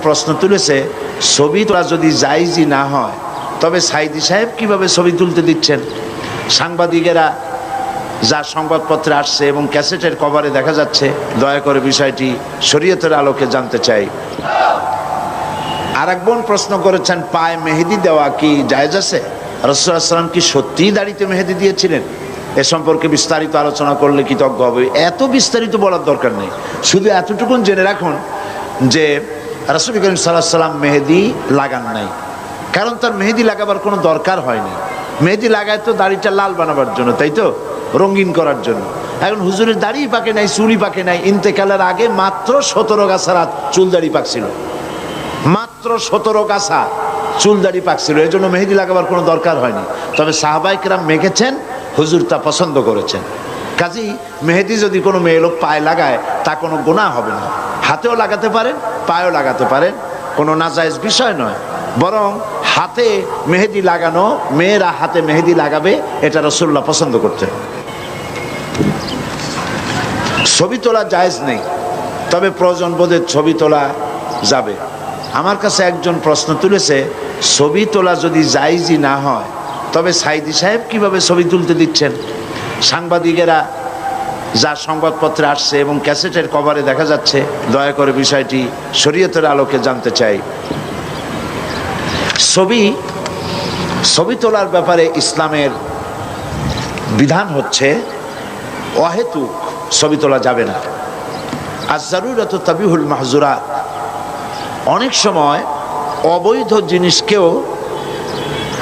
প্রশ্ন তুলেছে, ছবি তোলা যদি জায়েজই না হয় তবে সাইদি সাহেব কিভাবে ছবি তুলতে দিচ্ছেন? সাংবাদিকেরা যা সংবাদপত্রে আসছে এবং ক্যাসেটের কভারে দেখা যাচ্ছে, দয়া করে বিষয়টি শরীয়তের আলোকে জানতে চাই। আর এক বোন প্রশ্ন করেছেন, পায়ে মেহেদি দেওয়া কি জায়েজ আছে? রাসূলুল্লাহ সাল্লাল্লাহু আলাইহি ওয়াসাল্লাম কি সত্যিই দাড়িতে মেহেদি দিয়েছিলেন? এ সম্পর্কে বিস্তারিত আলোচনা করলে কৃতজ্ঞ হবে। এত বিস্তারিত বলার দরকার নেই, শুধু এতটুকুন জেনে রাখুন যে রাসূল করিম সাল্লাল্লাহু আলাইহি ওয়াসাল্লাম মেহেদি লাগান নাই, কারণ তার মেহেদি লাগাবার কোনো দরকার হয়নি। মেহেদি লাগায় তো দাড়িটা লাল বানাবার জন্য, তাই তো, রঙিন করার জন্য। এখন হুজুরের দাড়ি পাকে নাই, চুলই পাকে নাই। ইন্তেকালের আগে মাত্র 17 গাছা চুল দাড়ি পাকছিল, মাত্র 17 গাছা চুল দাড়ি পাকছিল। এই জন্য মেহেদি লাগাবার কোনো দরকার হয়নি। তবে সাহাবায়ে কেরাম মেখেছেন, হুজুর তা পছন্দ করেছেন। কাজেই মেহেদি যদি কোনো মেয়ে লোক পায়ে লাগায় তা কোনো গুনাহ হবে না। হাতেও লাগাতে পারেন, পায়েও লাগাতে পারেন, কোনো নাজায়েজ বিষয় নয়। বরং হাতে মেহেদি লাগানো, মেয়েরা হাতে মেহেদি লাগাবে, এটা রাসূলুল্লাহ পছন্দ করতেন। ছবি তোলা জায়েজ নেই, তবে প্রয়োজন বোধে ছবি তোলা যাবে। আমার কাছে একজন প্রশ্ন তুলেছে, ছবি তোলা যদি জায়েজই না হয় তবে সাইদি সাহেব কিভাবে ছবি তুলতে দিচ্ছেন? সাংবাদিকেরা যা সংবাদপত্রে আসছে এবং ক্যাসেটের কভারে দেখা যাচ্ছে, দয়া করে বিষয়টি শরীয়তের আলোকে জানতে চাই। ছবি তোলার ব্যাপারে ইসলামের বিধান হচ্ছে অহেতুক ছবি তোলা যাবে না। আজ-জারুরাতু তাবিহুল মাহজুরাত। অনেক সময় অবৈধ জিনিসকেও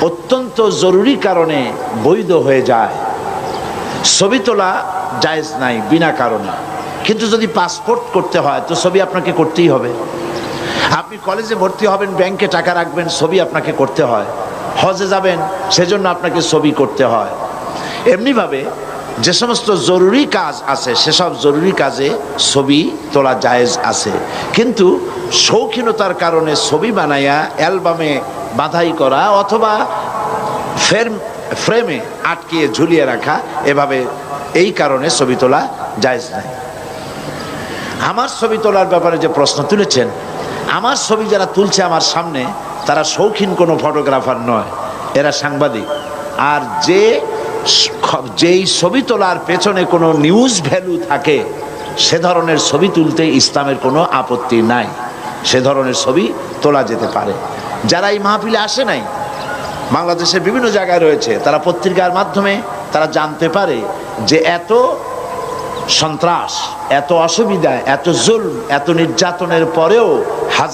অত্যন্ত জরুরি কারণে বৈধ হয়ে যায়। ছবি তোলা জায়েজ নাই বিনা কারণে, কিন্তু যদি পাসপোর্ট করতে হয় তো ছবি আপনাকে করতেই হবে। আপনি কলেজে ভর্তি হবেন, ব্যাংকে টাকা রাখবেন, ছবি আপনাকে করতে হয়। হজে যাবেন, সেজন্য আপনাকে ছবি করতে হয়। এমনিভাবে যে সমস্ত জরুরি কাজ আছে সেসব জরুরি কাজে ছবি তোলা জায়েজ আছে, কিন্তু শৌখিনতার কারণে ছবি বানাইয়া অ্যালবামে বাঁধাই করা অথবা ফ্রেমে আটকিয়ে ঝুলিয়ে রাখা, এভাবে এই কারণে ছবি তোলা জায়েজ নাই। আমার ছবি তোলার ব্যাপারে যে প্রশ্ন তুলেছেন, আমার ছবি যারা তুলছে আমার সামনে, তারা শৌখিন কোনো ফটোগ্রাফার নয়, এরা সাংবাদিক। আর যেই ছবি তোলার পেছনে কোনো নিউজ ভ্যালু থাকে, সে ধরনের ছবি তুলতে ইসলামের কোনো আপত্তি নাই, সে ধরনের ছবি তোলা যেতে পারে। যারা এই মাহফিলে আসে নাই, বাংলাদেশের বিভিন্ন জায়গায় রয়েছে, তারা পত্রিকার মাধ্যমে তারা জানতে পারে যে এত সন্ত্রাস, এত অসুবিধা, এত জুলম, এত নির্যাতনের পরেও